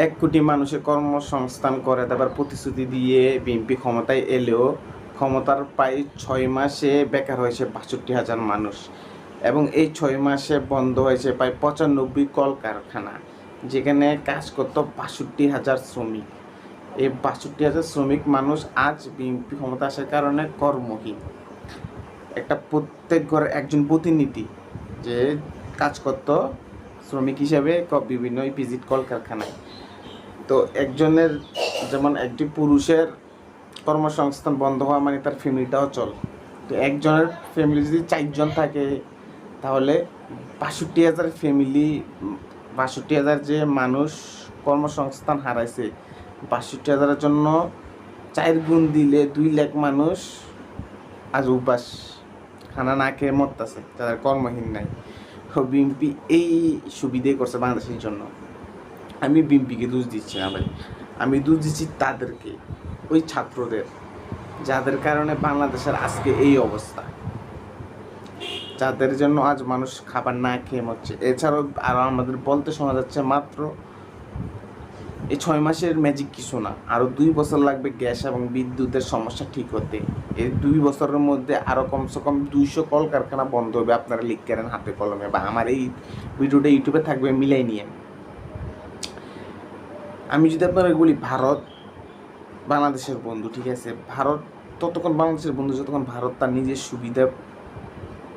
1 কোটি মানুষের কর্মসংস্থান করে দেবার প্রতিশ্রুতি দিয়ে বিএনপি ক্ষমতায় এলেও ক্ষমতার প্রায় 6 মাসে বেকার হয়েছে 62,000 মানুষ এবং এই 6 মাসে বন্ধ হয়েছে প্রায় 95 কলকারখানা, যেখানে কাজ করত 62,000 শ্রমিক। এই 62,000 শ্রমিক মানুষ আজ বিএনপি ক্ষমতা আসার কারণে কর্মহীন। একটা প্রত্যেক ঘরে একজন প্রতিনিধি যে কাজ করত শ্রমিক হিসাবে বিভিন্ন ভিজিট কলকারখানায়। তো একজনের যেমন একটি পুরুষের কর্মসংস্থান বন্ধ হওয়া মানে তার ফ্যামিলিটাও চল। তো একজনের ফ্যামিলি যদি 4 জন থাকে তাহলে 62,000 ফ্যামিলি, 62,000 যে মানুষ কর্মসংস্থান হারাইছে, 62,000-এর জন্য 4 গুণ দিলে 2 লাখ মানুষ আজ উপাস খানা না খেয়ে মরতেছে, তাদের কর্মহীন নাই। বিএনপি এই সুবিধাই করছে বাংলাদেশের জন্য। আমি বিএনপিকে দোষ দিচ্ছি না ভাই, আমি দোষ দিচ্ছি তাদেরকে, ওই ছাত্রদের যাদের কারণে বাংলাদেশের আজকে এই অবস্থা, যাদের জন্য আজ মানুষ খাবার না খেয়ে মরছে। এছাড়াও আরও আমাদের বলতে শোনা যাচ্ছে মাত্র এই 6 মাসের ম্যাজিক কিছু না, আরও 2 বছর লাগবে গ্যাস এবং বিদ্যুতের সমস্যা ঠিক হতে। এই 2 বছরের মধ্যে আরও কমসে কম 200 কলকারখানা বন্ধ হবে। আপনারা লিখ করেন হাতে কলমে, বা আমার এই ভিডিওটা ইউটিউবে থাকবে, মিলাই নিয়ে। আমি যদি আপনারা বলি ভারত বাংলাদেশের বন্ধু, ঠিক আছে, ভারত ততক্ষণ বাংলাদেশের বন্ধু যতক্ষণ ভারত তার নিজের সুবিধা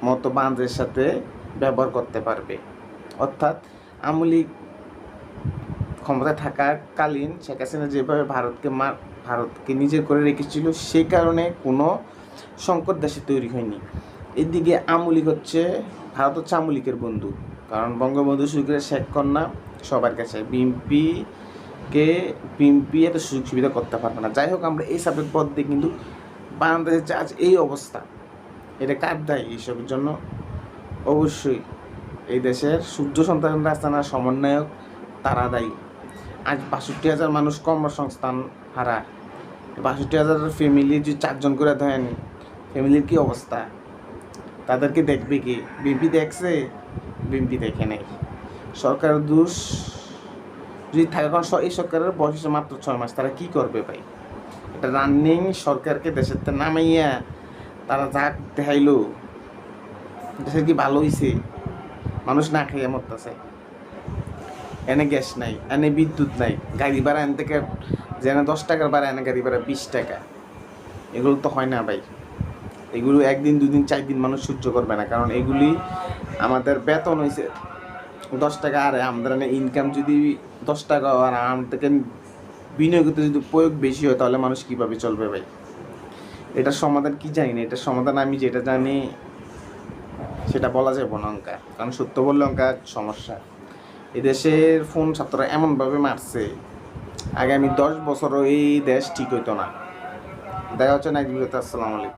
মতো বাংলাদেশের সাথে ব্যবহার করতে পারবে। অর্থাৎ আওয়ামী লীগ ক্ষমতায় থাকাকালীন শেখ হাসিনা যেভাবে ভারতকে নিজের করে রেখেছিল, সেই কারণে কোনো সংকট দেশে তৈরি হয়নি। এদিকে আওয়ামী লীগ হচ্ছে, ভারত হচ্ছে আওয়ামী লীগের বন্ধু, কারণ বঙ্গবন্ধু শুরু করে শেখ কন্যা সবার কাছে। বিএনপি এত সুযোগ সুবিধা করতে পারবে না। যাই হোক, আমরা এই সাবজেক্ট পদ দিয়ে কিন্তু বাংলাদেশের যে আজ এই অবস্থা, এটা কার দায়ী? এইসবের জন্য অবশ্যই এই দেশের সূর্য সন্তান রাস্তানার সমন্বয়ক, তারা দায়ী। আজ 62,000 মানুষ কর্মসংস্থান হারায়। 62,000 ফ্যামিলি যদি 4 জন করে ধরেন, ফ্যামিলির কী অবস্থা? তাদেরকে দেখবে কি? বিএনপি দেখছে? বিএনপি দেখে নেই। সরকারের দোষ যদি থাকে, কারণ এই সরকারের বয়স মাত্র 6 মাস, তারা কী করবে ভাই? এটা রানিং সরকারকে দেশের নামাইয়া তারা যা দেখাইলো, দেশের কি ভালো হয়েছে? মানুষ না খেয়ে মরতেছে, এনে গ্যাস নাই, এনে বিদ্যুৎ নাই, গাড়ি ভাড়া এনে থেকে যেন 10 টাকার ভাড়া, এনে গাড়ি ভাড়া 20 টাকা। এগুলো তো হয় না ভাই। এগুলো 1 দিন 2 দিন 4 দিন মানুষ সহ্য করবে না, কারণ এগুলি আমাদের বেতন হয়েছে 10 টাকা। আর আমাদের ইনকাম যদি 10 টাকা আর আমার থেকে বিনিয়োগিত যদি প্রয়োগ বেশি হয়, তাহলে মানুষ কীভাবে চলবে ভাই? এটার সমাধান কি জানি না। এটার সমাধান আমি যেটা জানি সেটা বলা যাবে না অঙ্কা, কারণ সত্য বললে অঙ্কা সমস্যা। এদেশের ফোন ছাত্ররা এমনভাবে মারছে, আগামী 10 বছরও এই দেশ ঠিক হইতো না। দেখা হচ্ছে নেক্সট ভিডিওতে। আসসালামু আলাইকুম।